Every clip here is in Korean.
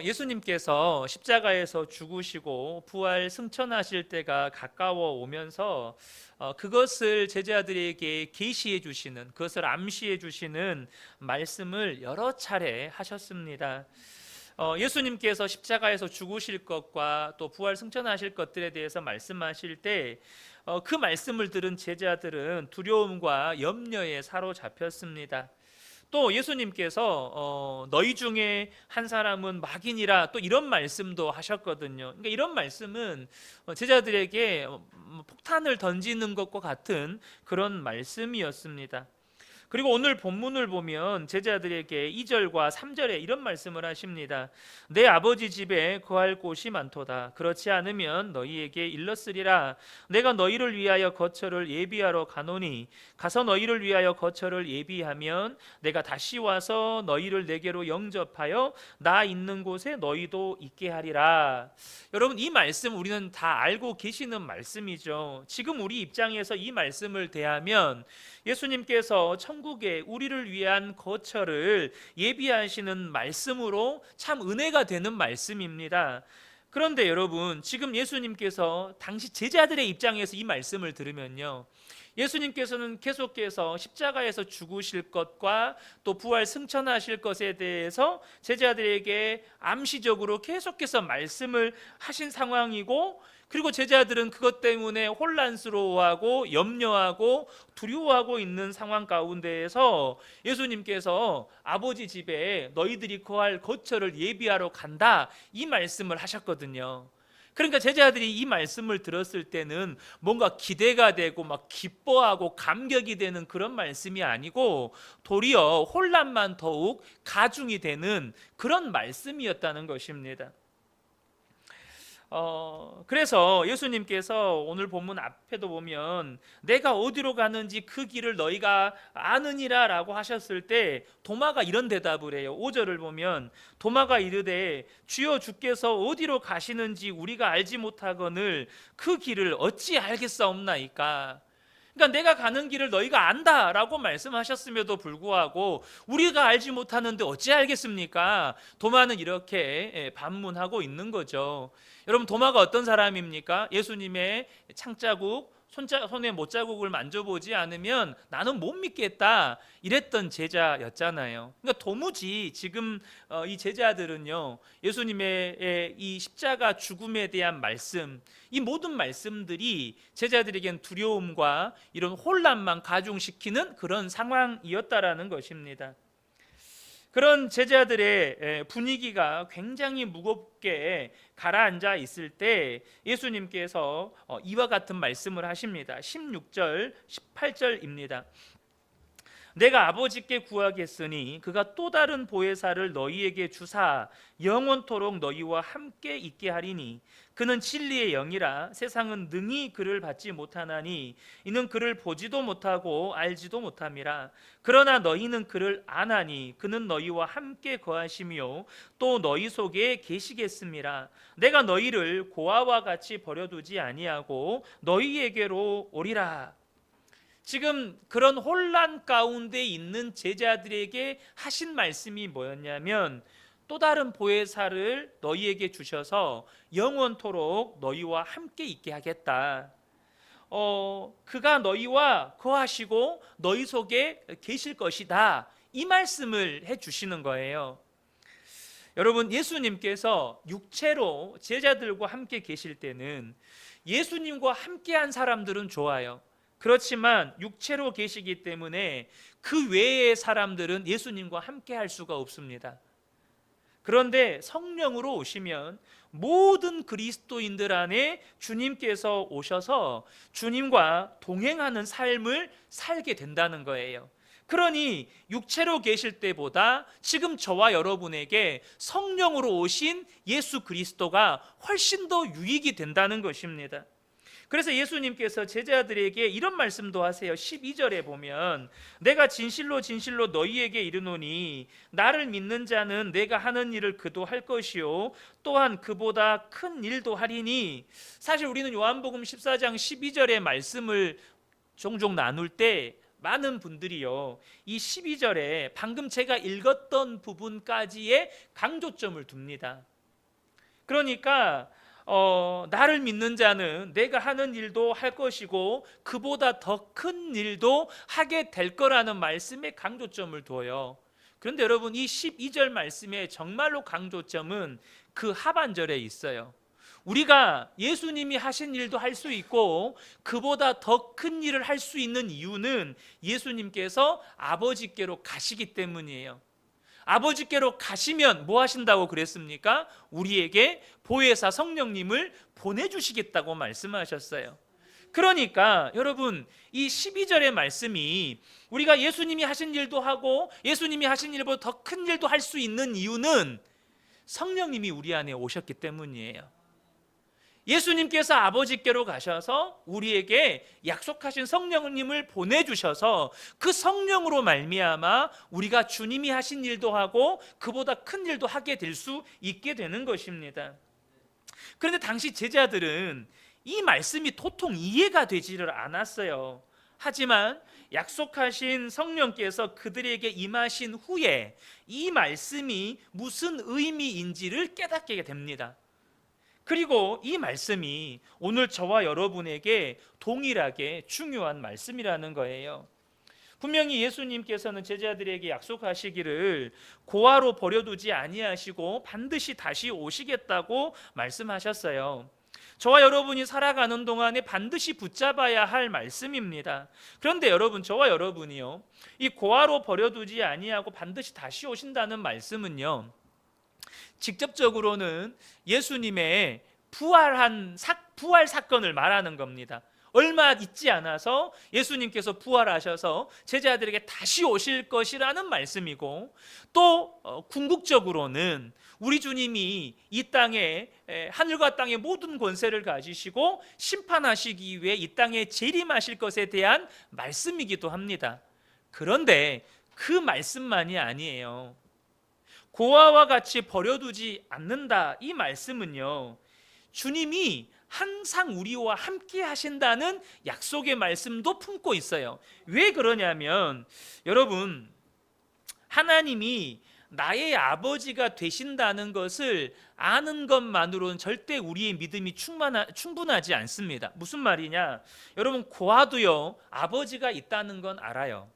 예수님께서 십자가에서 죽으시고 부활 승천하실 때가 가까워 오면서 그것을 제자들에게 계시해 주시는, 그것을 암시해 주시는 말씀을 여러 차례 하셨습니다. 예수님께서 십자가에서 죽으실 것과 또 부활 승천하실 것들에 대해서 말씀하실 때 그 말씀을 들은 제자들은 두려움과 염려에 사로잡혔습니다. 또 예수님께서 너희 중에 한 사람은 마귀니라, 또 이런 말씀도 하셨거든요. 그러니까 이런 말씀은 제자들에게 폭탄을 던지는 것과 같은 그런 말씀이었습니다. 그리고 오늘 본문을 보면 제자들에게 2절과 3절에 이런 말씀을 하십니다. 내 아버지 집에 거할 곳이 많도다. 그렇지 않으면 너희에게 일렀으리라. 내가 너희를 위하여 거처를 예비하러 가노니 가서 너희를 위하여 거처를 예비하면 내가 다시 와서 너희를 내게로 영접하여 나 있는 곳에 너희도 있게 하리라. 여러분, 이 말씀 우리는 다 알고 계시는 말씀이죠. 지금 우리 입장에서 이 말씀을 대하면 예수님께서 천국에 우리를 위한 거처를 예비하시는 말씀으로 참 은혜가 되는 말씀입니다. 그런데 여러분, 지금 예수님께서 당시 제자들의 입장에서 이 말씀을 들으면요, 예수님께서는 계속해서 십자가에서 죽으실 것과 또 부활 승천하실 것에 대해서 제자들에게 암시적으로 계속해서 말씀을 하신 상황이고, 그리고 제자들은 그것 때문에 혼란스러워하고 염려하고 두려워하고 있는 상황 가운데에서 예수님께서 아버지 집에 너희들이 거할 거처를 예비하러 간다, 이 말씀을 하셨거든요. 그러니까 제자들이 이 말씀을 들었을 때는 뭔가 기대가 되고 막 기뻐하고 감격이 되는 그런 말씀이 아니고 도리어 혼란만 더욱 가중이 되는 그런 말씀이었다는 것입니다. 그래서 예수님께서 오늘 본문 앞에도 보면 내가 어디로 가는지 그 길을 너희가 아느니라 라고 하셨을 때 도마가 이런 대답을 해요. 5절을 보면 도마가 이르되 주여, 주께서 어디로 가시는지 우리가 알지 못하거늘 그 길을 어찌 알겠사옵나이까. 그러니까 내가 가는 길을 너희가 안다라고 말씀하셨음에도 불구하고 우리가 알지 못하는데 어찌 알겠습니까? 도마는 이렇게 반문하고 있는 거죠. 여러분, 도마가 어떤 사람입니까? 예수님의 창자국, 손에 못자국을 만져보지 않으면 나는 못 믿겠다, 이랬던 제자였잖아요. 그러니까 도무지 지금 이 제자들은요, 예수님의 이 십자가 죽음에 대한 말씀, 이 모든 말씀들이 제자들에겐 두려움과 이런 혼란만 가중시키는 그런 상황이었다라는 것입니다. 그런 제자들의 분위기가 굉장히 무겁게 가라앉아 있을 때 예수님께서 이와 같은 말씀을 하십니다. 16절, 18절입니다. 내가 아버지께 구하겠으니 그가 또 다른 보혜사를 너희에게 주사 영원토록 너희와 함께 있게 하리니 그는 진리의 영이라 세상은 능히 그를 받지 못하나니 이는 그를 보지도 못하고 알지도 못함이라. 그러나 너희는 그를 아나니 그는 너희와 함께 거하시며 또 너희 속에 계시겠음이라. 내가 너희를 고아와 같이 버려두지 아니하고 너희에게로 오리라. 지금 그런 혼란 가운데 있는 제자들에게 하신 말씀이 뭐였냐면 또 다른 보혜사를 너희에게 주셔서 영원토록 너희와 함께 있게 하겠다. 그가 너희와 거하시고 너희 속에 계실 것이다, 이 말씀을 해주시는 거예요. 여러분, 예수님께서 육체로 제자들과 함께 계실 때는 예수님과 함께한 사람들은 좋아요. 그렇지만 육체로 계시기 때문에 그 외의 사람들은 예수님과 함께 할 수가 없습니다. 그런데 성령으로 오시면 모든 그리스도인들 안에 주님께서 오셔서 주님과 동행하는 삶을 살게 된다는 거예요. 그러니 육체로 계실 때보다 지금 저와 여러분에게 성령으로 오신 예수 그리스도가 훨씬 더 유익이 된다는 것입니다. 그래서 예수님께서 제자들에게 이런 말씀도 하세요. 12절에 보면 내가 진실로 진실로 너희에게 이르노니 나를 믿는 자는 내가 하는 일을 그도 할 것이요 또한 그보다 큰 일도 하리니. 사실 우리는 요한복음 14장 12절의 말씀을 종종 나눌 때 많은 분들이요, 이 12절에 방금 제가 읽었던 부분까지의 강조점을 둡니다. 그러니까 나를 믿는 자는 내가 하는 일도 할 것이고 그보다 더 큰 일도 하게 될 거라는 말씀에 강조점을 둬요. 그런데 여러분, 이 12절 말씀의 정말로 강조점은 그 하반절에 있어요. 우리가 예수님이 하신 일도 할 수 있고 그보다 더 큰 일을 할 수 있는 이유는 예수님께서 아버지께로 가시기 때문이에요. 아버지께로 가시면 뭐 하신다고 그랬습니까? 우리에게 보혜사 성령님을 보내주시겠다고 말씀하셨어요. 그러니까 여러분, 이 12절의 말씀이 우리가 예수님이 하신 일도 하고 예수님이 하신 일보다 더 큰 일도 할 수 있는 이유는 성령님이 우리 안에 오셨기 때문이에요. 예수님께서 아버지께로 가셔서 우리에게 약속하신 성령님을 보내주셔서 그 성령으로 말미암아 우리가 주님이 하신 일도 하고 그보다 큰 일도 하게 될 수 있게 되는 것입니다. 그런데 당시 제자들은 이 말씀이 도통 이해가 되지를 않았어요. 하지만 약속하신 성령께서 그들에게 임하신 후에 이 말씀이 무슨 의미인지를 깨닫게 됩니다. 그리고 이 말씀이 오늘 저와 여러분에게 동일하게 중요한 말씀이라는 거예요. 분명히 예수님께서는 제자들에게 약속하시기를 고아로 버려두지 아니하시고 반드시 다시 오시겠다고 말씀하셨어요. 저와 여러분이 살아가는 동안에 반드시 붙잡아야 할 말씀입니다. 그런데 여러분, 저와 여러분이요, 이 고아로 버려두지 아니하고 반드시 다시 오신다는 말씀은요, 직접적으로는 예수님의 부활 사건을 말하는 겁니다. 얼마 있지 않아서 예수님께서 부활하셔서 제자들에게 다시 오실 것이라는 말씀이고, 또 궁극적으로는 우리 주님이 이 땅에 하늘과 땅의 모든 권세를 가지시고 심판하시기 위해 이 땅에 재림하실 것에 대한 말씀이기도 합니다. 그런데 그 말씀만이 아니에요. 고아와 같이 버려두지 않는다, 이 말씀은요, 주님이 항상 우리와 함께 하신다는 약속의 말씀도 품고 있어요. 왜 그러냐면 여러분, 하나님이 나의 아버지가 되신다는 것을 아는 것만으로는 절대 우리의 믿음이 충분하지 않습니다. 무슨 말이냐? 여러분, 고아도요, 아버지가 있다는 건 알아요.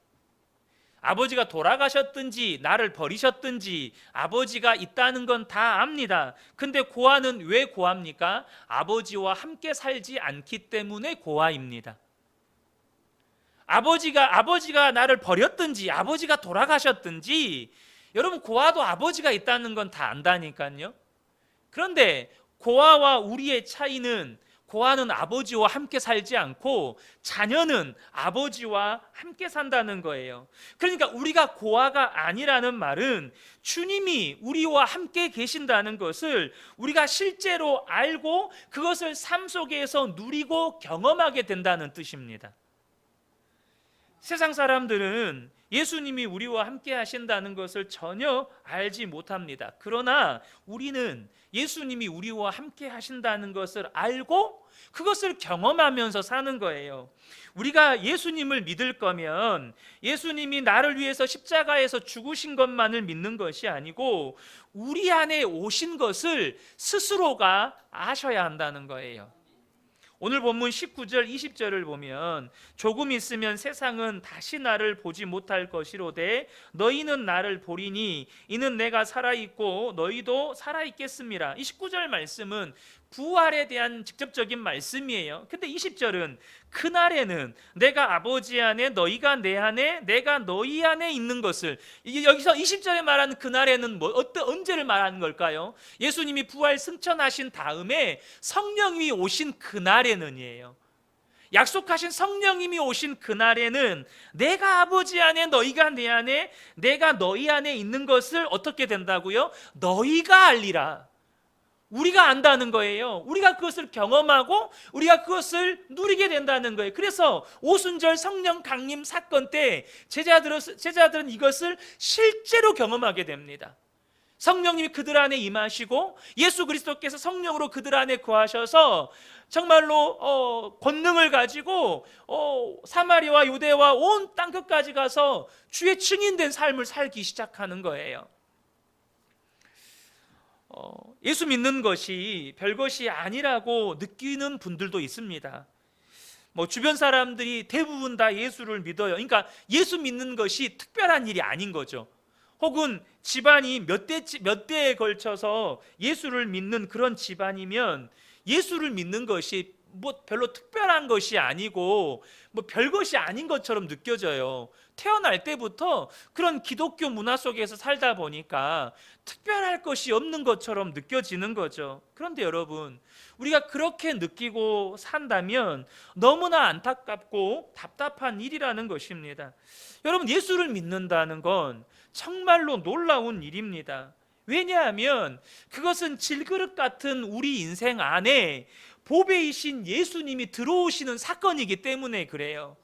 아버지가 돌아가셨든지 나를 버리셨든지 아버지가 있다는 건 다 압니다. 근데 고아는 왜 고아입니까? 아버지와 함께 살지 않기 때문에 고아입니다. 아버지가 나를 버렸든지 아버지가 돌아가셨든지, 여러분, 고아도 아버지가 있다는 건 다 안다니까요. 그런데 고아와 우리의 차이는, 고아는 아버지와 함께 살지 않고 자녀는 아버지와 함께 산다는 거예요. 그러니까 우리가 고아가 아니라는 말은 주님이 우리와 함께 계신다는 것을 우리가 실제로 알고 그것을 삶 속에서 누리고 경험하게 된다는 뜻입니다. 세상 사람들은 예수님이 우리와 함께 하신다는 것을 전혀 알지 못합니다. 그러나 우리는 예수님이 우리와 함께 하신다는 것을 알고 그것을 경험하면서 사는 거예요. 우리가 예수님을 믿을 거면 예수님이 나를 위해서 십자가에서 죽으신 것만을 믿는 것이 아니고 우리 안에 오신 것을 스스로가 아셔야 한다는 거예요. 오늘 본문 19절 20절을 보면 조금 있으면 세상은 다시 나를 보지 못할 것이로되 너희는 나를 보리니 이는 내가 살아있고 너희도 살아있겠습니다. 이 19절 말씀은 부활에 대한 직접적인 말씀이에요. 근데 20절은 그날에는 내가 아버지 안에 너희가 내 안에 내가 너희 안에 있는 것을, 이게 여기서 20절에 말하는 그날에는 언제를 말하는 걸까요? 예수님이 부활 승천하신 다음에 성령님이 오신 그날에는이에요. 약속하신 성령님이 오신 그날에는 내가 아버지 안에 너희가 내 안에 내가 너희 안에 있는 것을 어떻게 된다고요? 너희가 알리라. 우리가 안다는 거예요. 우리가 그것을 경험하고 우리가 그것을 누리게 된다는 거예요. 그래서 오순절 성령 강림 사건 때 제자들은 이것을 실제로 경험하게 됩니다. 성령님이 그들 안에 임하시고 예수 그리스도께서 성령으로 그들 안에 거하셔서 정말로 권능을 가지고 사마리아와 유대와 온 땅끝까지 가서 주의 증인된 삶을 살기 시작하는 거예요. 예수 믿는 것이 별것이 아니라고 느끼는 분들도 있습니다. 주변 사람들이 대부분 다 예수를 믿어요. 그러니까 예수 믿는 것이 특별한 일이 아닌 거죠. 혹은 집안이 몇 대에 걸쳐서 예수를 믿는 그런 집안이면 예수를 믿는 것이 별로 특별한 것이 아니고 별것이 아닌 것처럼 느껴져요. 태어날 때부터 그런 기독교 문화 속에서 살다 보니까 특별할 것이 없는 것처럼 느껴지는 거죠. 그런데 여러분, 우리가 그렇게 느끼고 산다면 너무나 안타깝고 답답한 일이라는 것입니다. 여러분, 예수를 믿는다는 건 정말로 놀라운 일입니다. 왜냐하면 그것은 질그릇 같은 우리 인생 안에 보배이신 예수님이 들어오시는 사건이기 때문에 그래요.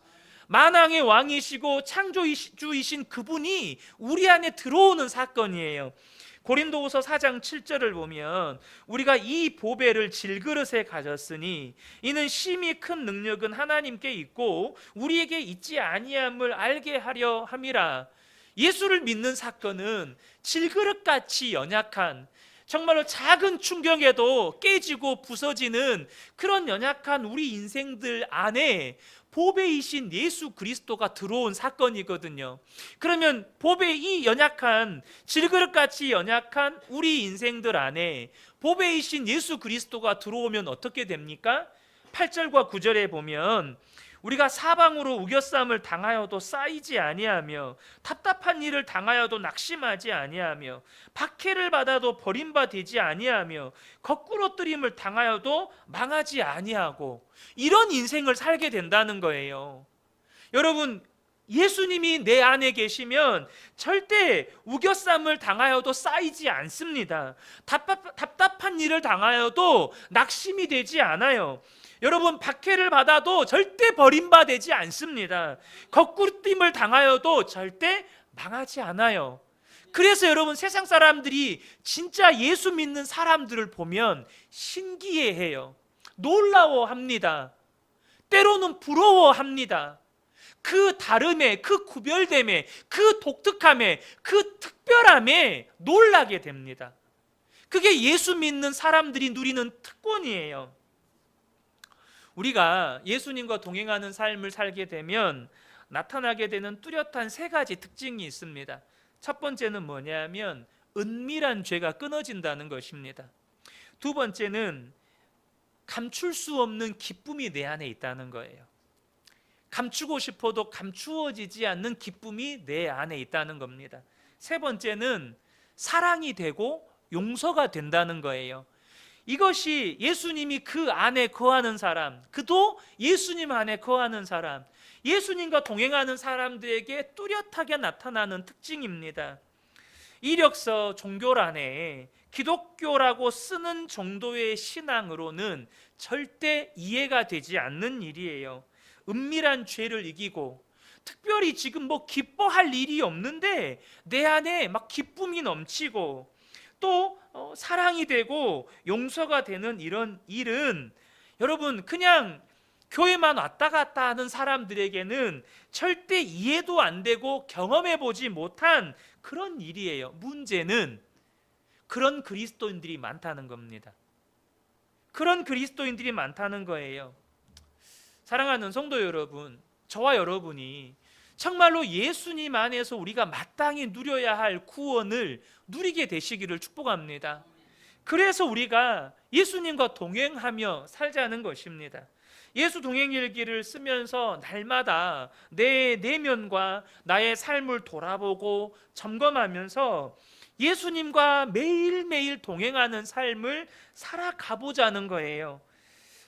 만왕의 왕이시고 창조주이신 그분이 우리 안에 들어오는 사건이에요. 고린도후서 4장 7절을 보면 우리가 이 보배를 질그릇에 가졌으니 이는 심히 큰 능력은 하나님께 있고 우리에게 있지 아니함을 알게 하려 함이라. 예수를 믿는 사건은 질그릇같이 연약한, 정말로 작은 충격에도 깨지고 부서지는 그런 연약한 우리 인생들 안에 보배이신 예수 그리스도가 들어온 사건이거든요. 그러면 이 연약한, 질그릇같이 연약한 우리 인생들 안에 보배이신 예수 그리스도가 들어오면 어떻게 됩니까? 8절과 9절에 보면 우리가 사방으로 우겨쌈을 당하여도 쌓이지 아니하며 답답한 일을 당하여도 낙심하지 아니하며 박해를 받아도 버림받지 아니하며 거꾸로 뜨림을 당하여도 망하지 아니하고, 이런 인생을 살게 된다는 거예요. 여러분, 예수님이 내 안에 계시면 절대 우겨쌈을 당하여도 쌓이지 않습니다. 답답한 일을 당하여도 낙심이 되지 않아요. 여러분, 박해를 받아도 절대 버림받지 않습니다. 거꾸로 뜸을 당하여도 절대 망하지 않아요. 그래서 여러분, 세상 사람들이 진짜 예수 믿는 사람들을 보면 신기해해요. 놀라워합니다. 때로는 부러워합니다. 그 다름에, 그 구별됨에, 그 독특함에, 그 특별함에 놀라게 됩니다. 그게 예수 믿는 사람들이 누리는 특권이에요. 우리가 예수님과 동행하는 삶을 살게 되면 나타나게 되는 뚜렷한 세 가지 특징이 있습니다. 첫 번째는 뭐냐면 은밀한 죄가 끊어진다는 것입니다. 두 번째는 감출 수 없는 기쁨이 내 안에 있다는 거예요. 감추고 싶어도 감추어지지 않는 기쁨이 내 안에 있다는 겁니다. 세 번째는 사랑이 되고 용서가 된다는 거예요. 이것이 예수님이 그 안에 거하는 사람, 그도 예수님 안에 거하는 사람, 예수님과 동행하는 사람들에게 뚜렷하게 나타나는 특징입니다. 이력서 종교란에 기독교라고 쓰는 정도의 신앙으로는 절대 이해가 되지 않는 일이에요. 은밀한 죄를 이기고 특별히 지금 기뻐할 일이 없는데 내 안에 막 기쁨이 넘치고 또 사랑이 되고 용서가 되는 이런 일은 여러분, 그냥 교회만 왔다 갔다 하는 사람들에게는 절대 이해도 안 되고 경험해 보지 못한 그런 일이에요. 문제는 그런 그리스도인들이 많다는 겁니다. 그런 그리스도인들이 많다는 거예요. 사랑하는 성도 여러분, 저와 여러분이 정말로 예수님 안에서 우리가 마땅히 누려야 할 구원을 누리게 되시기를 축복합니다. 그래서 우리가 예수님과 동행하며 살자는 것입니다. 예수 동행일기를 쓰면서 날마다 내 내면과 나의 삶을 돌아보고 점검하면서 예수님과 매일매일 동행하는 삶을 살아가보자는 거예요.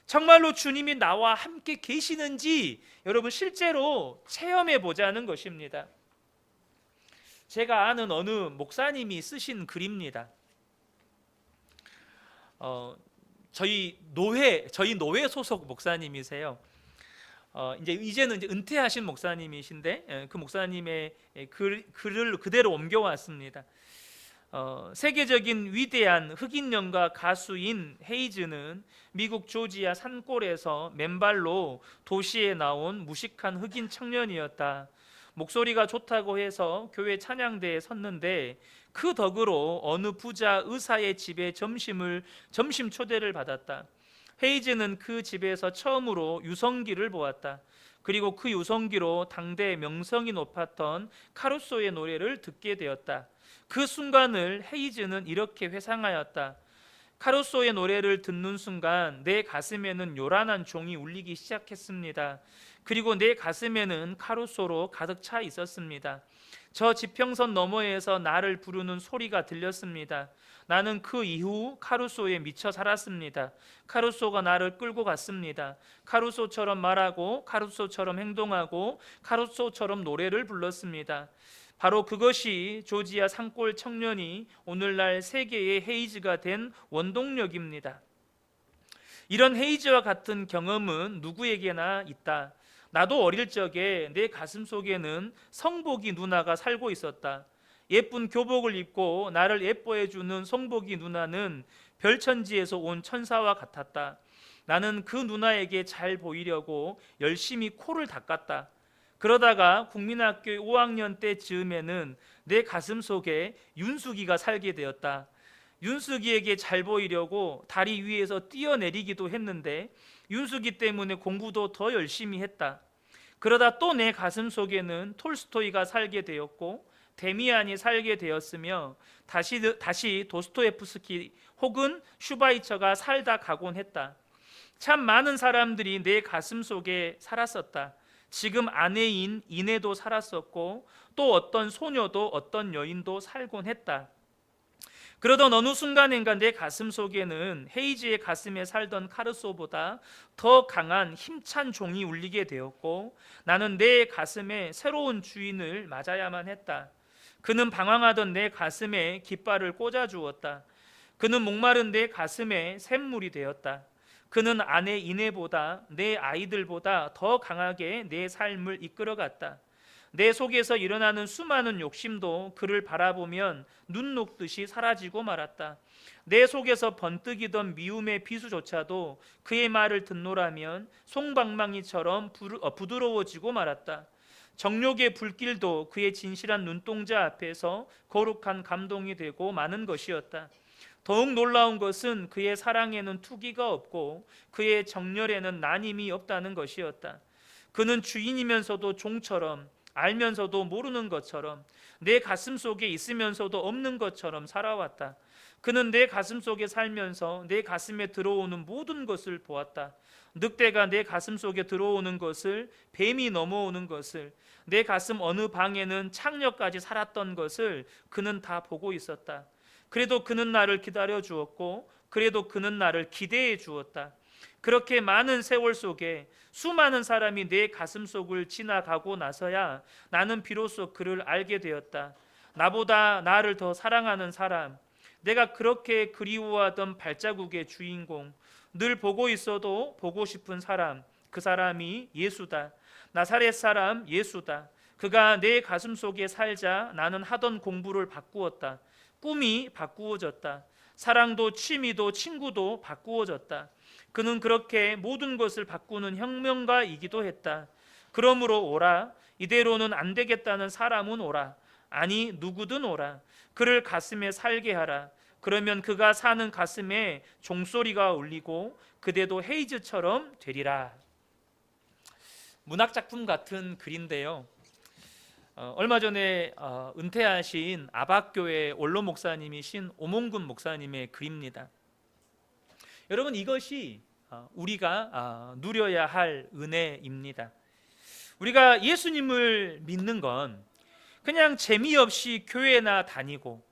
정말로 주님이 나와 함께 계시는지 여러분 실제로 체험해 보자는 것입니다. 제가 아는 어느 목사님이 쓰신 글입니다. 저희 노회 소속 목사님이세요. 이제는 은퇴하신 목사님이신데 그 목사님의 글을 그대로 옮겨왔습니다. 세계적인 위대한 흑인 연가 가수인 헤이즈는 미국 조지아 산골에서 맨발로 도시에 나온 무식한 흑인 청년이었다. 목소리가 좋다고 해서 교회 찬양대에 섰는데 그 덕으로 어느 부자 의사의 집에 점심 초대를 받았다. 헤이즈는 그 집에서 처음으로 유성기를 보았다. 그리고 그 유성기로 당대 명성이 높았던 카루소의 노래를 듣게 되었다. 그 순간을 헤이즈는 이렇게 회상하였다. 카루소의 노래를 듣는 순간 내 가슴에는 요란한 종이 울리기 시작했습니다. 그리고 내 가슴에는 카루소로 가득 차 있었습니다. 저 지평선 너머에서 나를 부르는 소리가 들렸습니다. 나는 그 이후 카루소에 미쳐 살았습니다. 카루소가 나를 끌고 갔습니다. 카루소처럼 말하고 카루소처럼 행동하고 카루소처럼 노래를 불렀습니다. 바로 그것이 조지아 산골 청년이 오늘날 세계의 헤이즈가 된 원동력입니다. 이런 헤이즈와 같은 경험은 누구에게나 있다. 나도 어릴 적에 내 가슴 속에는 성복이 누나가 살고 있었다. 예쁜 교복을 입고 나를 예뻐해주는 성복이 누나는 별천지에서 온 천사와 같았다. 나는 그 누나에게 잘 보이려고 열심히 코를 닦았다. 그러다가 국민학교 5학년 때 즈음에는 내 가슴 속에 윤숙이가 살게 되었다. 윤숙이에게 잘 보이려고 다리 위에서 뛰어내리기도 했는데 윤숙이 때문에 공부도 더 열심히 했다. 그러다 또 내 가슴 속에는 톨스토이가 살게 되었고 데미안이 살게 되었으며 다시 도스토예프스키 혹은 슈바이처가 살다 가곤 했다. 참 많은 사람들이 내 가슴 속에 살았었다. 지금 아내인 이내도 살았었고 또 어떤 소녀도 어떤 여인도 살곤 했다. 그러던 어느 순간인가 내 가슴 속에는 헤이즈의 가슴에 살던 카르소보다 더 강한 힘찬 종이 울리게 되었고 나는 내 가슴에 새로운 주인을 맞아야만 했다. 그는 방황하던 내 가슴에 깃발을 꽂아주었다. 그는 목마른 내 가슴에 샘물이 되었다. 그는 아내 이내보다 내 아이들보다 더 강하게 내 삶을 이끌어갔다. 내 속에서 일어나는 수많은 욕심도 그를 바라보면 눈 녹듯이 사라지고 말았다. 내 속에서 번뜩이던 미움의 비수조차도 그의 말을 듣노라면 송방망이처럼 부드러워지고 말았다. 정욕의 불길도 그의 진실한 눈동자 앞에서 거룩한 감동이 되고 마는 것이었다. 더욱 놀라운 것은 그의 사랑에는 투기가 없고 그의 정열에는 난임이 없다는 것이었다. 그는 주인이면서도 종처럼 알면서도 모르는 것처럼 내 가슴 속에 있으면서도 없는 것처럼 살아왔다. 그는 내 가슴 속에 살면서 내 가슴에 들어오는 모든 것을 보았다. 늑대가 내 가슴 속에 들어오는 것을, 뱀이 넘어오는 것을, 내 가슴 어느 방에는 창녀까지 살았던 것을 그는 다 보고 있었다. 그래도 그는 나를 기다려 주었고 그래도 그는 나를 기대해 주었다. 그렇게 많은 세월 속에 수많은 사람이 내 가슴 속을 지나가고 나서야 나는 비로소 그를 알게 되었다. 나보다 나를 더 사랑하는 사람, 내가 그렇게 그리워하던 발자국의 주인공, 늘 보고 있어도 보고 싶은 사람, 그 사람이 예수다. 나사렛 사람 예수다. 그가 내 가슴 속에 살자 나는 하던 공부를 바꾸었다. 꿈이 바꾸어졌다. 사랑도 취미도 친구도 바꾸어졌다. 그는 그렇게 모든 것을 바꾸는 혁명가이기도 했다. 그러므로 오라. 이대로는 안 되겠다는 사람은 오라. 아니 누구든 오라. 그를 가슴에 살게 하라. 그러면 그가 사는 가슴에 종소리가 울리고 그대도 헤이즈처럼 되리라. 문학작품 같은 글인데요. 얼마 전에 은퇴하신 아박교회 원로 목사님이신 오몽근 목사님의 글입니다. 여러분, 이것이 우리가 누려야 할 은혜입니다. 우리가 예수님을 믿는 건 그냥 재미없이 교회나 다니고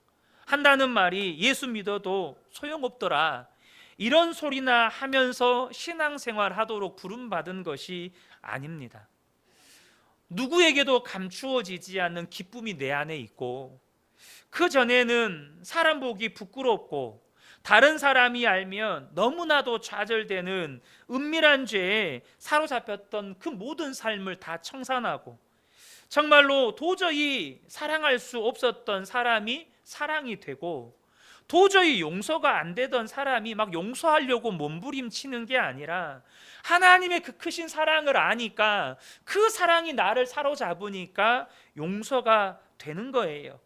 한다는 말이 예수 믿어도 소용없더라 이런 소리나 하면서 신앙생활 하도록 부름받은 것이 아닙니다. 누구에게도 감추어지지 않는 기쁨이 내 안에 있고 그 전에는 사람 보기 부끄럽고 다른 사람이 알면 너무나도 좌절되는 은밀한 죄에 사로잡혔던 그 모든 삶을 다 청산하고 정말로 도저히 사랑할 수 없었던 사람이 사랑이 되고, 도저히 용서가 안 되던 사람이 막 용서하려고 몸부림치는 게 아니라 하나님의 그 크신 사랑을 아니까, 그 사랑이 나를 사로잡으니까 용서가 되는 거예요.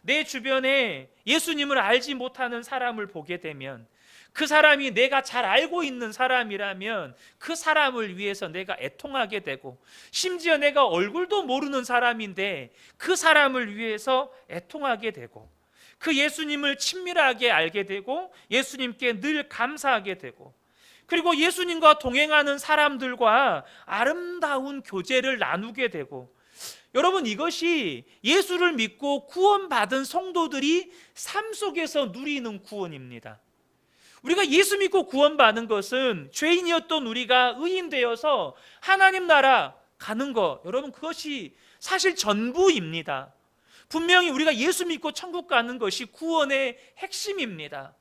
내 주변에 예수님을 알지 못하는 사람을 보게 되면, 그 사람이 내가 잘 알고 있는 사람이라면 그 사람을 위해서 내가 애통하게 되고, 심지어 내가 얼굴도 모르는 사람인데 그 사람을 위해서 애통하게 되고, 그 예수님을 친밀하게 알게 되고 예수님께 늘 감사하게 되고, 그리고 예수님과 동행하는 사람들과 아름다운 교제를 나누게 되고, 여러분, 이것이 예수를 믿고 구원받은 성도들이 삶 속에서 누리는 구원입니다. 우리가 예수 믿고 구원받는 것은 죄인이었던 우리가 의인 되어서 하나님 나라 가는 것, 여러분, 그것이 사실 전부입니다. 분명히 우리가 예수 믿고 천국 가는 것이 구원의 핵심입니다.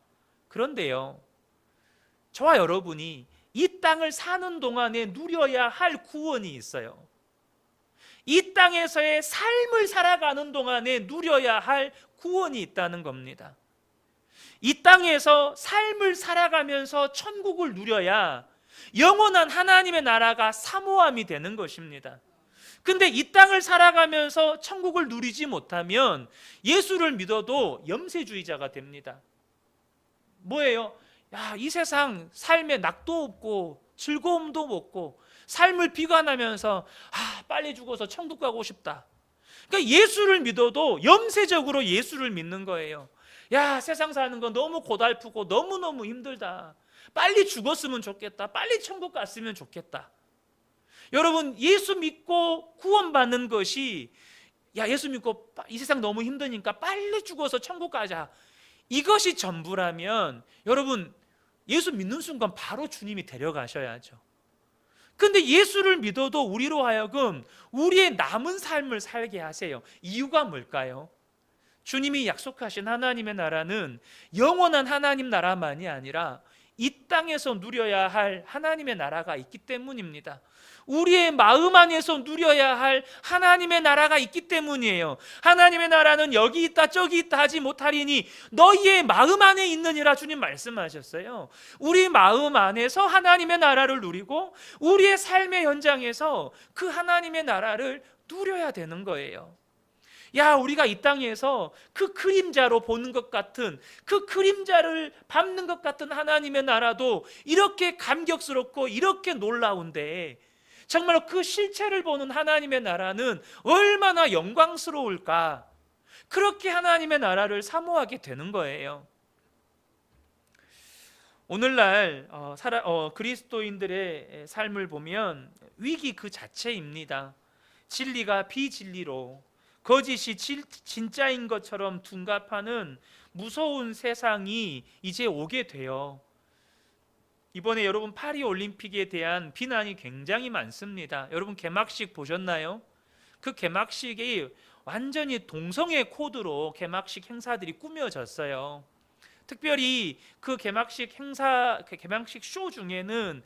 그런데요, 저와 여러분이 이 땅을 사는 동안에 누려야 할 구원이 있어요. 이 땅에서의 삶을 살아가는 동안에 누려야 할 구원이 있다는 겁니다. 이 땅에서 삶을 살아가면서 천국을 누려야 영원한 하나님의 나라가 사모함이 되는 것입니다. 근데 이 땅을 살아가면서 천국을 누리지 못하면 예수를 믿어도 염세주의자가 됩니다. 뭐예요? 야, 이 세상 삶에 낙도 없고 즐거움도 없고 삶을 비관하면서 빨리 죽어서 천국 가고 싶다. 그러니까 예수를 믿어도 염세적으로 예수를 믿는 거예요. 야, 세상 사는 건 너무 고달프고 너무너무 힘들다. 빨리 죽었으면 좋겠다. 빨리 천국 갔으면 좋겠다. 여러분, 예수 믿고 구원받는 것이, 야, 예수 믿고 이 세상 너무 힘드니까 빨리 죽어서 천국 가자, 이것이 전부라면 여러분, 예수 믿는 순간 바로 주님이 데려가셔야죠. 근데 예수를 믿어도 우리로 하여금 우리의 남은 삶을 살게 하세요. 이유가 뭘까요? 주님이 약속하신 하나님의 나라는 영원한 하나님 나라만이 아니라 이 땅에서 누려야 할 하나님의 나라가 있기 때문입니다. 우리의 마음 안에서 누려야 할 하나님의 나라가 있기 때문이에요. 하나님의 나라는 여기 있다 저기 있다 하지 못하리니 너희의 마음 안에 있느니라, 주님 말씀하셨어요. 우리 마음 안에서 하나님의 나라를 누리고 우리의 삶의 현장에서 그 하나님의 나라를 누려야 되는 거예요. 야, 우리가 이 땅에서 그 그림자로 보는 것 같은, 그 그림자를 밟는 것 같은 하나님의 나라도 이렇게 감격스럽고 이렇게 놀라운데, 정말로 그 실체를 보는 하나님의 나라는 얼마나 영광스러울까. 그렇게 하나님의 나라를 사모하게 되는 거예요. 오늘날 그리스도인들의 삶을 보면 위기 그 자체입니다. 진리가 비진리로, 거짓이 진짜인 것처럼 둔갑하는 무서운 세상이 이제 오게 돼요. 이번에 여러분 파리 올림픽에 대한 비난이 굉장히 많습니다. 여러분 개막식 보셨나요? 그 개막식이 완전히 동성애 코드로 개막식 행사들이 꾸며졌어요. 특별히 그 개막식 쇼 중에는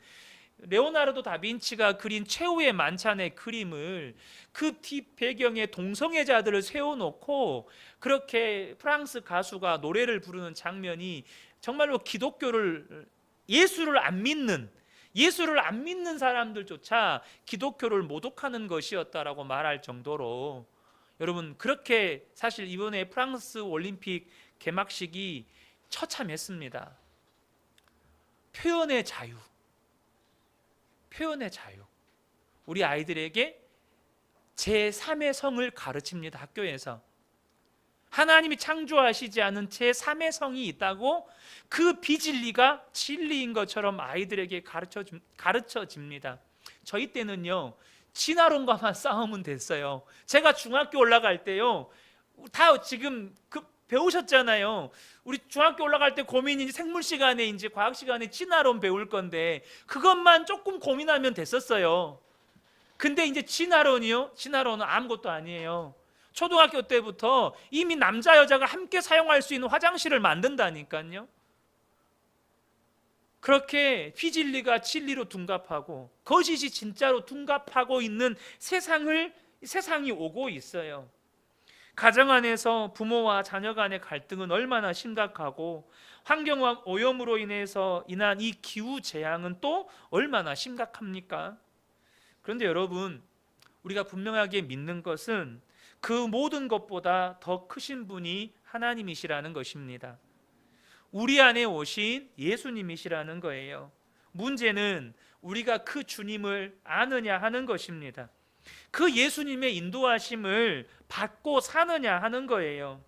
레오나르도 다빈치가 그린 최후의 만찬의 그림을, 그 뒷 배경에 동성애자들을 세워놓고 그렇게 프랑스 가수가 노래를 부르는 장면이 정말로 예수를 안 믿는 사람들조차 기독교를 모독하는 것이었다라고 말할 정도로, 여러분, 그렇게 사실 이번에 프랑스 올림픽 개막식이 처참했습니다. 표현의 자유, 우리 아이들에게 제3의 성을 가르칩니다. 학교에서 하나님이 창조하시지 않은 제3의 성이 있다고, 그 비진리가 진리인 것처럼 아이들에게 가르쳐집니다. 저희 때는요, 진화론과만 싸우면 됐어요. 제가 중학교 올라갈 때요, 다 지금 배우셨잖아요. 우리 중학교 올라갈 때 고민이 생물 시간에, 이제 과학 시간에 진화론 배울 건데 그것만 조금 고민하면 됐었어요. 근데 이제 진화론은 아무것도 아니에요. 초등학교 때부터 이미 남자 여자가 함께 사용할 수 있는 화장실을 만든다니까요. 그렇게 비진리가 진리로 둔갑하고 거짓이 진짜로 둔갑하고 있는 세상이 오고 있어요. 가정 안에서 부모와 자녀 간의 갈등은 얼마나 심각하고 환경 오염으로 인해서 인한 이 기후 재앙은 또 얼마나 심각합니까? 그런데 여러분, 우리가 분명하게 믿는 것은 그 모든 것보다 더 크신 분이 하나님이시라는 것입니다. 우리 안에 오신 예수님이시라는 거예요. 문제는 우리가 그 주님을 아느냐 하는 것입니다. 그 예수님의 인도하심을 받고 사느냐 하는 거예요.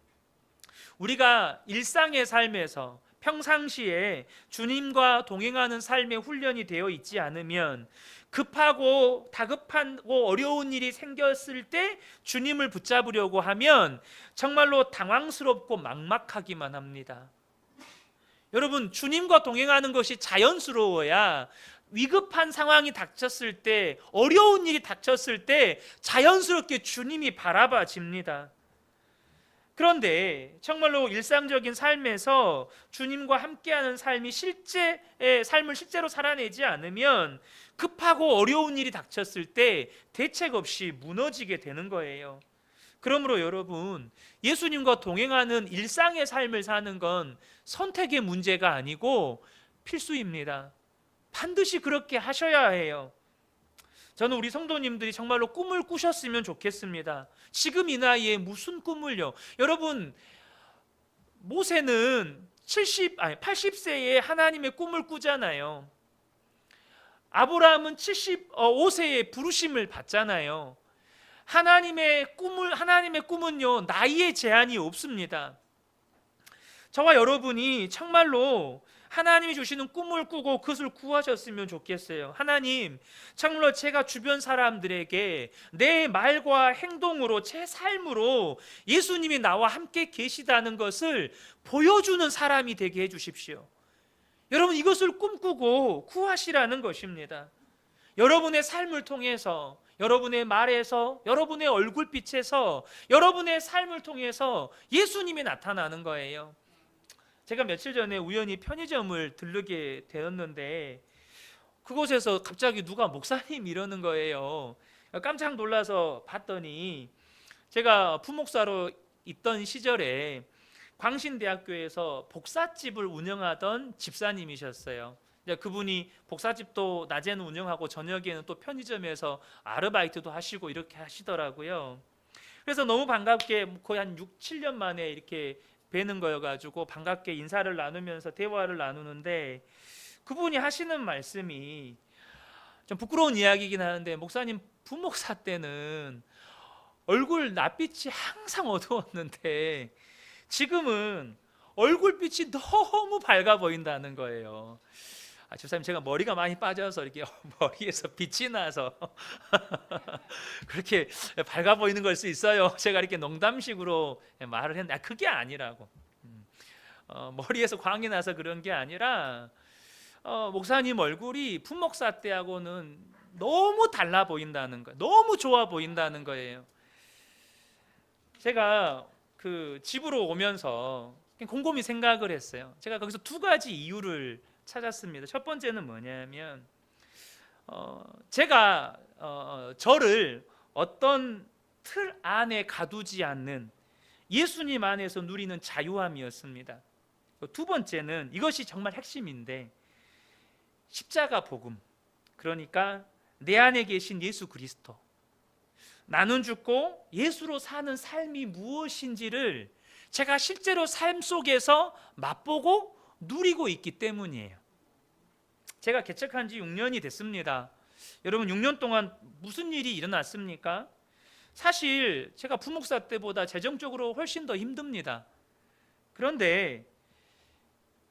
우리가 일상의 삶에서 평상시에 주님과 동행하는 삶의 훈련이 되어 있지 않으면 급하고 다급하고 어려운 일이 생겼을 때 주님을 붙잡으려고 하면 정말로 당황스럽고 막막하기만 합니다. 여러분, 주님과 동행하는 것이 자연스러워야 위급한 상황이 닥쳤을 때, 어려운 일이 닥쳤을 때 자연스럽게 주님이 바라봐집니다. 그런데 정말로 일상적인 삶에서 주님과 함께하는 삶이 삶을 실제로 살아내지 않으면 급하고 어려운 일이 닥쳤을 때 대책 없이 무너지게 되는 거예요. 그러므로 여러분, 예수님과 동행하는 일상의 삶을 사는 건 선택의 문제가 아니고 필수입니다. 반드시 그렇게 하셔야 해요. 저는 우리 성도님들이 정말로 꿈을 꾸셨으면 좋겠습니다. 지금 이 나이에 무슨 꿈을요? 여러분, 모세는 80세에 하나님의 꿈을 꾸잖아요. 아브라함은 75세에 부르심을 받잖아요. 하나님의 꿈은요, 나이에 제한이 없습니다. 저와 여러분이 정말로 하나님이 주시는 꿈을 꾸고 그것을 구하셨으면 좋겠어요. 하나님, 정말로 제가 주변 사람들에게 내 말과 행동으로, 제 삶으로 예수님이 나와 함께 계시다는 것을 보여주는 사람이 되게 해주십시오. 여러분, 이것을 꿈꾸고 구하시라는 것입니다. 여러분의 삶을 통해서, 여러분의 말에서, 여러분의 얼굴빛에서, 여러분의 삶을 통해서 예수님이 나타나는 거예요. 제가 며칠 전에 우연히 편의점을 들르게 되었는데 그곳에서 갑자기 누가 목사님 이러는 거예요. 깜짝 놀라서 봤더니 제가 부목사로 있던 시절에 광신대학교에서 복사집을 운영하던 집사님이셨어요. 그분이 복사집도 낮에는 운영하고 저녁에는 또 편의점에서 아르바이트도 하시고 이렇게 하시더라고요. 그래서 너무 반갑게 거의 한 6, 7년 만에 이렇게 뵈는 거여가지고 반갑게 인사를 나누면서 대화를 나누는데 그분이 하시는 말씀이 좀 부끄러운 이야기이긴 하는데, 목사님 부목사 때는 얼굴 낯빛이 항상 어두웠는데 지금은 얼굴빛이 너무 밝아 보인다는 거예요. 집사님, 제가 머리가 많이 빠져서 이렇게 머리에서 빛이 나서 그렇게 밝아 보이는 걸 수 있어요. 제가 이렇게 농담식으로 말을 했는데 그게 아니라고. 머리에서 광이 나서 그런 게 아니라 목사님 얼굴이 부목사 때하고는 너무 달라 보인다는 거예요. 너무 좋아 보인다는 거예요. 제가 그 집으로 오면서 곰곰이 생각을 했어요. 제가 거기서 두 가지 이유를 찾았습니다. 첫 번째는 뭐냐면 제가 저를 어떤 틀 안에 가두지 않는 예수님 안에서 누리는 자유함이었습니다. 두 번째는 이것이 정말 핵심인데 십자가 복음, 그러니까 내 안에 계신 예수 그리스도, 나는 죽고 예수로 사는 삶이 무엇인지를 제가 실제로 삶 속에서 맛보고 누리고 있기 때문이에요. 제가 개척한 지 6년이 됐습니다. 여러분, 6년 동안 무슨 일이 일어났습니까? 사실 제가 부목사 때보다 재정적으로 훨씬 더 힘듭니다. 그런데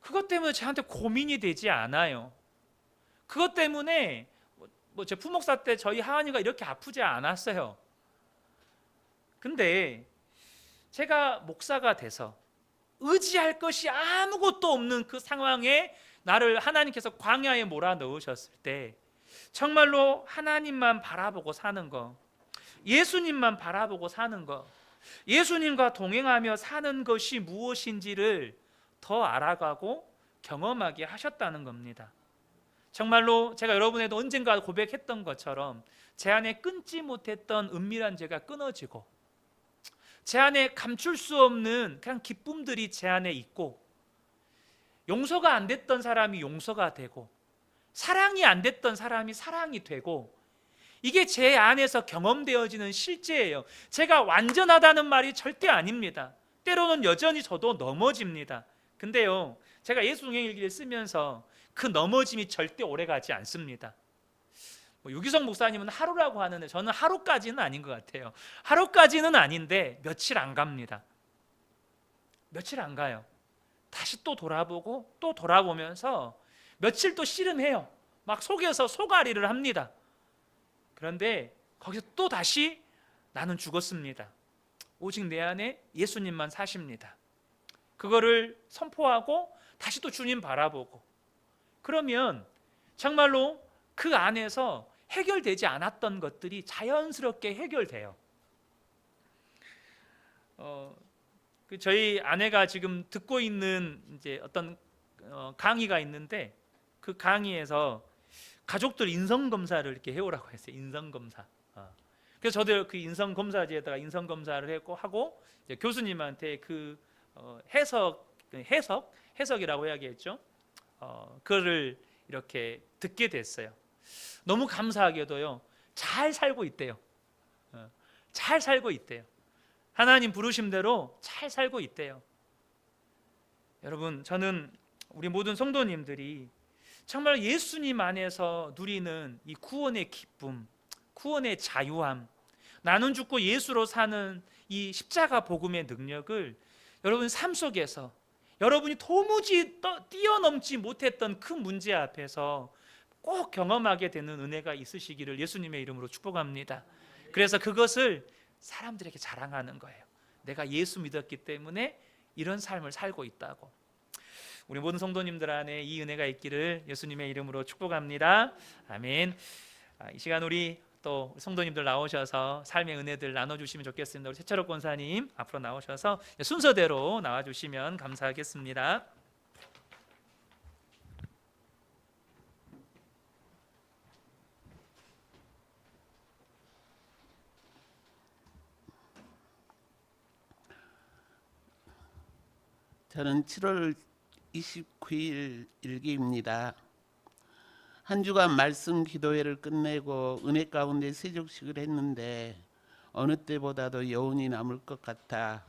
그것 때문에 저한테 고민이 되지 않아요. 그것 때문에 제 부목사 때 저희 하은이가 이렇게 아프지 않았어요. 근데 제가 목사가 돼서 의지할 것이 아무것도 없는 그 상황에 나를 하나님께서 광야에 몰아넣으셨을 때 정말로 하나님만 바라보고 사는 거, 예수님만 바라보고 사는 거, 예수님과 동행하며 사는 것이 무엇인지를 더 알아가고 경험하게 하셨다는 겁니다. 정말로 제가 여러분에도 언젠가 고백했던 것처럼 제 안에 끊지 못했던 은밀한 죄가 끊어지고 제 안에 감출 수 없는 그냥 기쁨들이 제 안에 있고, 용서가 안 됐던 사람이 용서가 되고, 사랑이 안 됐던 사람이 사랑이 되고, 이게 제 안에서 경험되어지는 실제예요. 제가 완전하다는 말이 절대 아닙니다. 때로는 여전히 저도 넘어집니다. 근데요, 제가 예수동행일기를 쓰면서 그 넘어짐이 절대 오래가지 않습니다. 유기성 목사님은 하루라고 하는데 저는 하루까지는 아닌 것 같아요. 하루까지는 아닌데 며칠 안 갑니다. 며칠 안 가요. 다시 또 돌아보고 또 돌아보면서 며칠 또 씨름해요. 막 속에서 속앓이를 합니다. 그런데 거기서 또 다시 나는 죽었습니다. 오직 내 안에 예수님만 사십니다. 그거를 선포하고 다시 또 주님 바라보고, 그러면 정말로 그 안에서 해결되지 않았던 것들이 자연스럽게 해결돼요. 저희 아내가 지금 듣고 있는 이제 어떤 강의가 있는데, 그 강의에서 가족들 인성 검사를 이렇게 해오라고 했어요. 인성 검사. 그래서 저도 그 인성 검사지에다가 인성 검사를 하고 이제 교수님한테 그 해석이라고 해야겠죠. 그거를 이렇게 듣게 됐어요. 너무 감사하게도요, 잘 살고 있대요. 잘 살고 있대요. 하나님 부르심대로 잘 살고 있대요. 여러분, 저는 우리 모든 성도님들이 정말 예수님 안에서 누리는 이 구원의 기쁨, 구원의 자유함, 나는 죽고 예수로 사는 이 십자가 복음의 능력을 여러분 삶 속에서, 여러분이 도무지 뛰어넘지 못했던 큰 문제 앞에서 꼭 경험하게 되는 은혜가 있으시기를 예수님의 이름으로 축복합니다. 그래서 그것을 사람들에게 자랑하는 거예요. 내가 예수 믿었기 때문에 이런 삶을 살고 있다고. 우리 모든 성도님들 안에 이 은혜가 있기를 예수님의 이름으로 축복합니다. 아멘. 이 시간 우리 또 성도님들 나오셔서 삶의 은혜들 나눠주시면 좋겠습니다. 우리 최철옥 권사님 앞으로 나오셔서 순서대로 나와주시면 감사하겠습니다. 저는 7월 29일 일기입니다. 한 주간 말씀 기도회를 끝내고 은혜 가운데 세족식을 했는데 어느 때보다도 여운이 남을 것 같아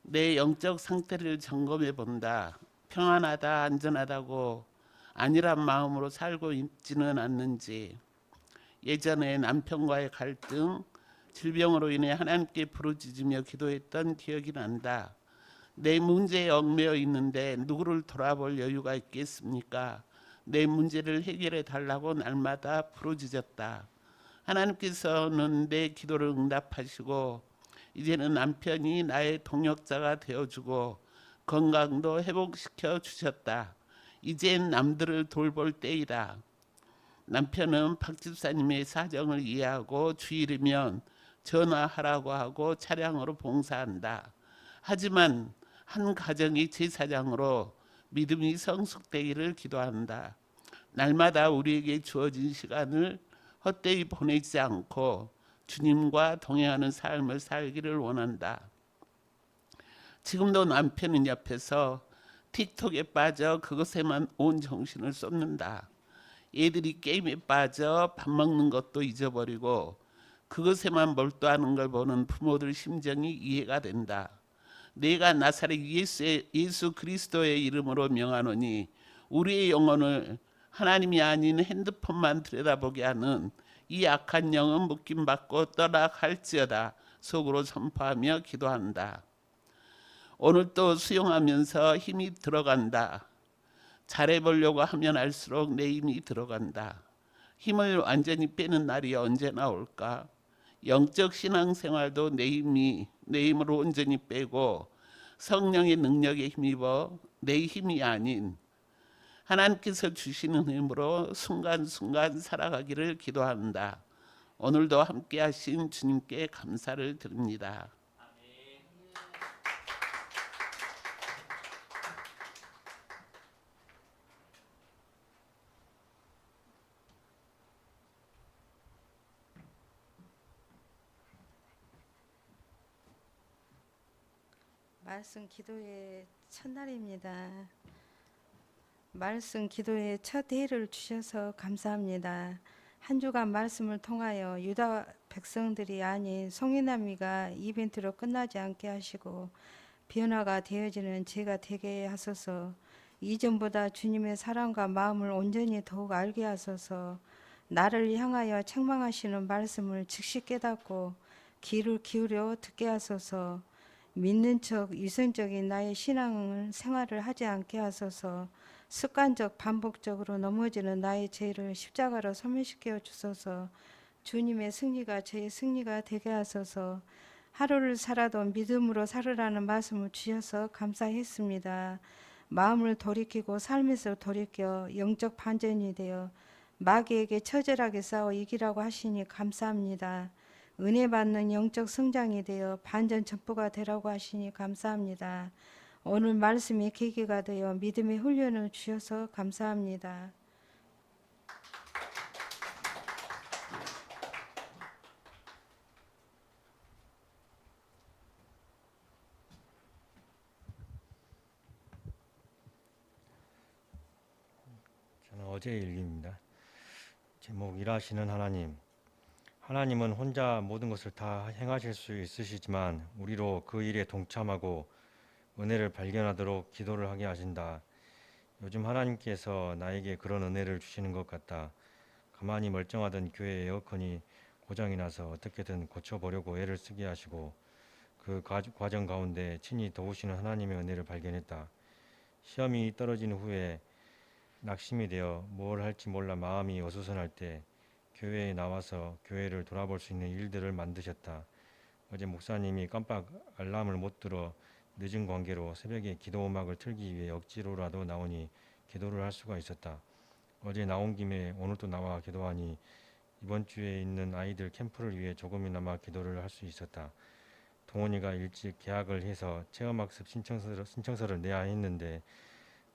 내 영적 상태를 점검해 본다. 평안하다, 안전하다고 아니란 마음으로 살고 있지는 않는지, 예전에 남편과의 갈등, 질병으로 인해 하나님께 부르짖으며 기도했던 기억이 난다. 내 문제에 얽매여 있는데 누구를 돌아볼 여유가 있겠습니까? 내 문제를 해결해 달라고 날마다 부르짖었다. 하나님께서는 내 기도를 응답하시고 이제는 남편이 나의 동역자가 되어주고 건강도 회복시켜 주셨다. 이젠 남들을 돌볼 때이다. 남편은 박 집사님의 사정을 이해하고 주일이면 전화하라고 하고 차량으로 봉사한다. 하지만 한 가정이 제사장으로 믿음이 성숙되기를 기도한다. 날마다 우리에게 주어진 시간을 헛되이 보내지 않고 주님과 동행하는 삶을 살기를 원한다. 지금도 남편은 옆에서 틱톡에 빠져 그것에만 온 정신을 쏟는다. 애들이 게임에 빠져 밥 먹는 것도 잊어버리고 그것에만 몰두하는 걸 보는 부모들 심정이 이해가 된다. 내가 나사렛 예수 그리스도의 이름으로 명하노니 우리의 영혼을 하나님이 아닌 핸드폰만 들여다보게 하는 이 악한 영은 묶임받고 떠나갈지어다 속으로 선포하며 기도한다. 오늘 또 수용하면서 힘이 들어간다. 잘해보려고 하면 할수록 내 힘이 들어간다. 힘을 완전히 빼는 날이 언제나 올까? 영적 신앙생활도 내 힘으로 온전히 빼고 성령의 능력에 힘입어 내 힘이 아닌 하나님께서 주시는 힘으로 순간순간 살아가기를 기도한다. 오늘도 함께 하신 주님께 감사를 드립니다. 말씀 기도의 첫날입니다. 말씀 기도의 첫 대를 주셔서 감사합니다. 한 주간 말씀을 통하여 유다 백성들이 아닌 송이나미가 이벤트로 끝나지 않게 하시고 변화가 되어지는 제가 되게 하소서. 이전보다 주님의 사랑과 마음을 온전히 더욱 알게 하소서. 나를 향하여 책망하시는 말씀을 즉시 깨닫고 귀를 기울여 듣게 하소서. 믿는 척 위선적인 나의 신앙을 생활을 하지 않게 하소서. 습관적 반복적으로 넘어지는 나의 죄를 십자가로 소멸시켜 주소서. 주님의 승리가 저의 승리가 되게 하소서. 하루를 살아도 믿음으로 살으라는 말씀을 주셔서 감사했습니다. 마음을 돌이키고 삶에서 돌이켜 영적 반전이 되어 마귀에게 처절하게 싸워 이기라고 하시니 감사합니다. 은혜 받는 영적 성장이 되어 반전 전부가 되라고 하시니 감사합니다. 오늘 말씀이 계기가 되어 믿음의 훈련을 주셔서 감사합니다. 저는 어제 일기입니다. 제목 일하시는 하나님. 하나님은 혼자 모든 것을 다 행하실 수 있으시지만 우리로 그 일에 동참하고 은혜를 발견하도록 기도를 하게 하신다. 요즘 하나님께서 나에게 그런 은혜를 주시는 것 같다. 가만히 멀쩡하던 교회 에어컨이 고장이 나서 어떻게든 고쳐보려고 애를 쓰게 하시고 그 과정 가운데 친히 도우시는 하나님의 은혜를 발견했다. 시험이 떨어진 후에 낙심이 되어 뭘 할지 몰라 마음이 어수선할 때 교회에 나와서 교회를 돌아볼 수 있는 일들을 만드셨다. 어제 목사님이 깜빡 알람을 못 들어 늦은 관계로 새벽에 기도 음악을 틀기 위해 억지로라도 나오니 기도를 할 수가 있었다. 어제 나온 김에 오늘 또 나와 기도하니 이번 주에 있는 아이들 캠프를 위해 조금이나마 기도를 할 수 있었다. 동원이가 일찍 계약을 해서 체험학습 신청서를 내야 했는데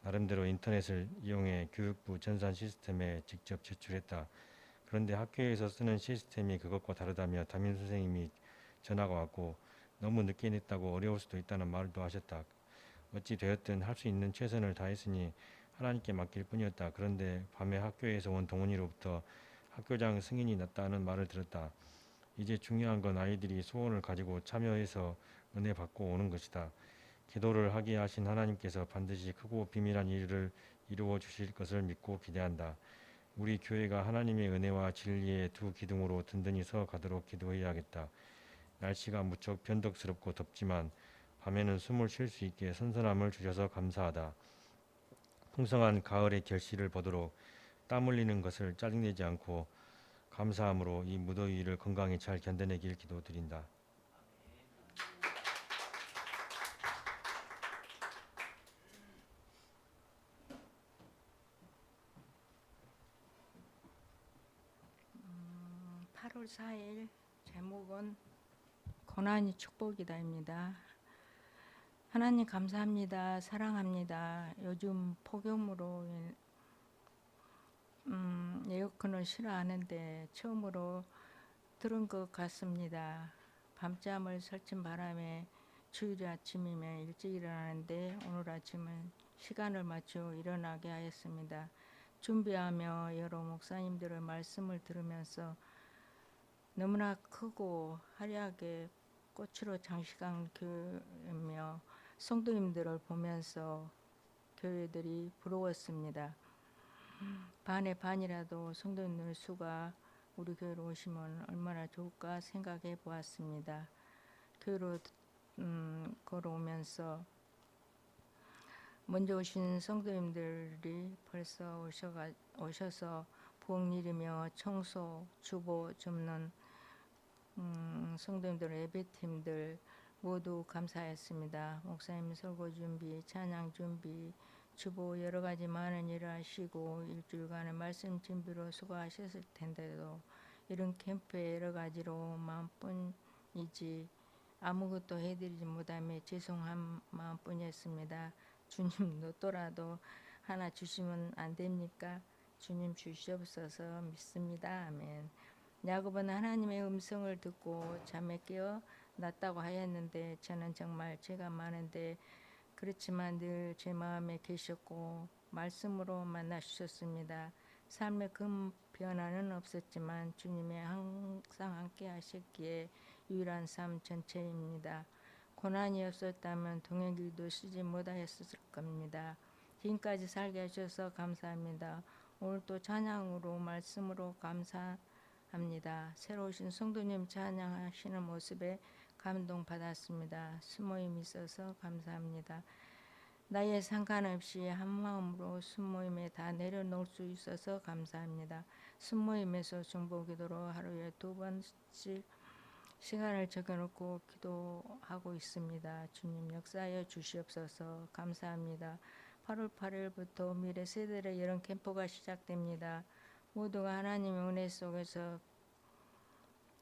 나름대로 인터넷을 이용해 교육부 전산 시스템에 직접 제출했다. 그런데 학교에서 쓰는 시스템이 그것과 다르다며 담임 선생님이 전화가 왔고 너무 늦게 냈다고 어려울 수도 있다는 말도 하셨다. 어찌 되었든 할 수 있는 최선을 다했으니 하나님께 맡길 뿐이었다. 그런데 밤에 학교에서 온 동훈이로부터 학교장 승인이 났다는 말을 들었다. 이제 중요한 건 아이들이 소원을 가지고 참여해서 은혜 받고 오는 것이다. 기도를 하게 하신 하나님께서 반드시 크고 비밀한 일을 이루어 주실 것을 믿고 기대한다. 우리 교회가 하나님의 은혜와 진리의 두 기둥으로 든든히 서 가도록 기도해야겠다. 날씨가 무척 변덕스럽고 덥지만 밤에는 숨을 쉴 수 있게 선선함을 주셔서 감사하다. 풍성한 가을의 결실을 보도록 땀 흘리는 것을 짜증내지 않고 감사함으로 이 무더위를 건강히 잘 견뎌내길 기도드린다. 음, 8월 4일 제목은 고난이 축복이다입니다. 하나님 감사합니다. 사랑합니다. 요즘 폭염으로 에어컨을 싫어하는데 처음으로 들은 것 같습니다. 밤잠을 설친 바람에 주일 아침이면 일찍 일어나는데 오늘 아침은 시간을 맞춰 일어나게 하였습니다. 준비하며 여러 목사님들의 말씀을 들으면서 너무나 크고 화려하게 꽃으로 장식한 교회며 성도님들을 보면서 교회들이 부러웠습니다. 반의 반이라도 성도님들 수가 우리 교회로 오시면 얼마나 좋을까 생각해 보았습니다. 교회로 걸어오면서 먼저 오신 성도님들이 벌써 오셔서 부엌 일이며 청소, 주보 접는 성도님들 예배팀들 모두 감사했습니다. 목사님 설교 준비, 찬양 준비, 주보 여러 가지 많은 일을 하시고 일주일간의 말씀 준비로 수고하셨을 텐데도 이런 캠프에 여러 가지로 마음뿐이지 아무것도 해드리지 못하며 죄송한 마음뿐이었습니다. 주님 로또라도 하나 주시면 안 됩니까? 주님 주시옵소서 믿습니다. 아멘. 야곱은 하나님의 음성을 듣고 잠에 깨어 낫다고 하였는데 저는 정말 죄가 많은데 그렇지만 늘 제 마음에 계셨고 말씀으로 만나 주셨습니다. 삶의 큰 변화는 없었지만 주님의 항상 함께 하셨기에 유일한 삶 전체입니다. 고난이 없었다면 동행길도 쓰지 못하였을 겁니다. 지금까지 살게 하셔서 감사합니다. 오늘 또 찬양으로 말씀으로 감사합니다. 새로 오신 성도님 찬양하시는 모습에 감동받았습니다. 순모임 있어서 감사합니다. 나이에 상관없이 한마음으로 순모임에 다 내려놓을 수 있어서 감사합니다. 순모임에서 중보기도로 하루에 2번씩 시간을 적어놓고 기도하고 있습니다. 주님 역사하여 주시옵소서. 감사합니다. 8월 8일부터 미래 세대의 여름 캠프가 시작됩니다. 모두가 하나님의 은혜 속에서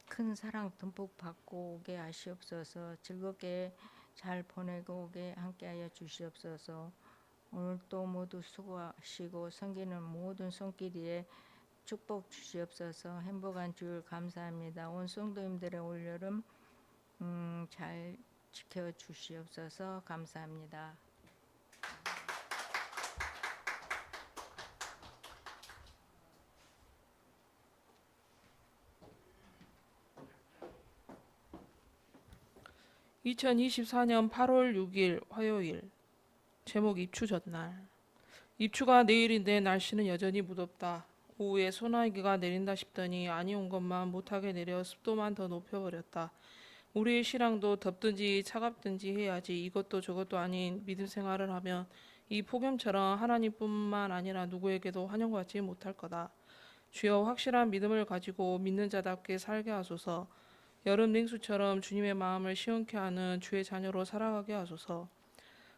큰 사랑 듬뿍 받고 오게 하시옵소서. 즐겁게 잘 보내고 오게 함께하여 주시옵소서. 오늘도 모두 수고하시고 섬기는 모든 손길에 축복 주시옵소서. 행복한 주일 감사합니다. 온 성도님들의 올여름 잘 지켜주시옵소서. 감사합니다. (2024년 8월 6일) 화요일. 제목 입추 전날. 입추가 내일인데 날씨는 여전히 무덥다. 오후에 소나기가 내린다 싶더니 아니 온 것만 못하게 내려 습도만 더 높여버렸다. 우리의 신앙도 덥든지 차갑든지 해야지 이것도 저것도 아닌 믿음 생활을 하면 이 폭염처럼 하나님뿐만 아니라 누구에게도 환영받지 못할 거다. 주여 확실한 믿음을 가지고 믿는 자답게 살게 하소서. 여름 냉수처럼 주님의 마음을 시원케 하는 주의 자녀로 살아가게 하소서.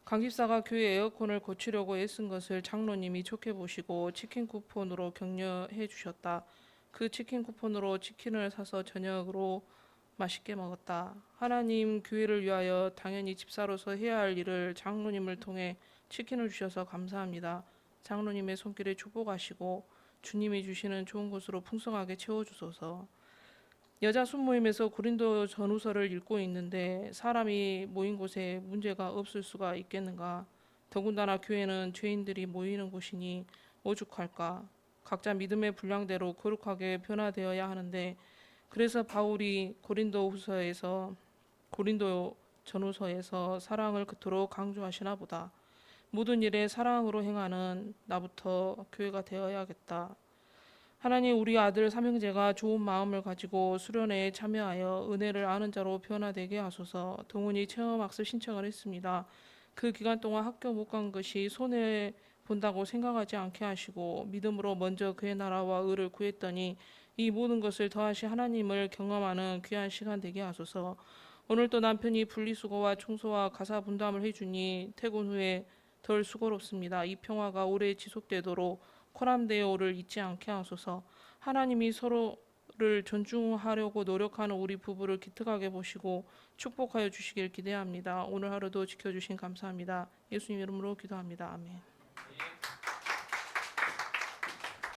강 집사가 교회 에어컨을 고치려고 애쓴 것을 장로님이 좋게 보시고 치킨 쿠폰으로 격려해 주셨다. 그 치킨 쿠폰으로 치킨을 사서 저녁으로 맛있게 먹었다. 하나님 교회를 위하여 당연히 집사로서 해야 할 일을 장로님을 통해 치킨을 주셔서 감사합니다. 장로님의 손길에 축복하시고 주님이 주시는 좋은 것으로 풍성하게 채워주소서. 여자 순모임에서 고린도 전후서를 읽고 있는데 사람이 모인 곳에 문제가 없을 수가 있겠는가? 더군다나 교회는 죄인들이 모이는 곳이니 오죽할까? 각자 믿음의 분량대로 거룩하게 변화되어야 하는데 그래서 바울이 고린도 전후서에서 사랑을 그토록 강조하시나 보다. 모든 일에 사랑으로 행하는 나부터 교회가 되어야겠다. 하나님, 우리 아들 삼형제가 좋은 마음을 가지고 수련회에 참여하여 은혜를 아는 자로 변화되게 하소서. 동훈이 체험학습 신청을 했습니다. 그 기간 동안 학교 못 간 것이 손해 본다고 생각하지 않게 하시고 믿음으로 먼저 그의 나라와 의를 구했더니 이 모든 것을 더하시 하나님을 경험하는 귀한 시간 되게 하소서. 오늘 또 남편이 분리수거와 청소와 가사 분담을 해주니 퇴근 후에 덜 수고롭습니다. 이 평화가 오래 지속되도록 코람데오를 잊지 않게 하소서. 하나님이 서로를 존중하려고 노력하는 우리 부부를 기특하게 보시고 축복하여 주시길 기대합니다. 오늘 하루도 지켜주신 감사합니다. 예수님 이름으로 기도합니다. 아멘.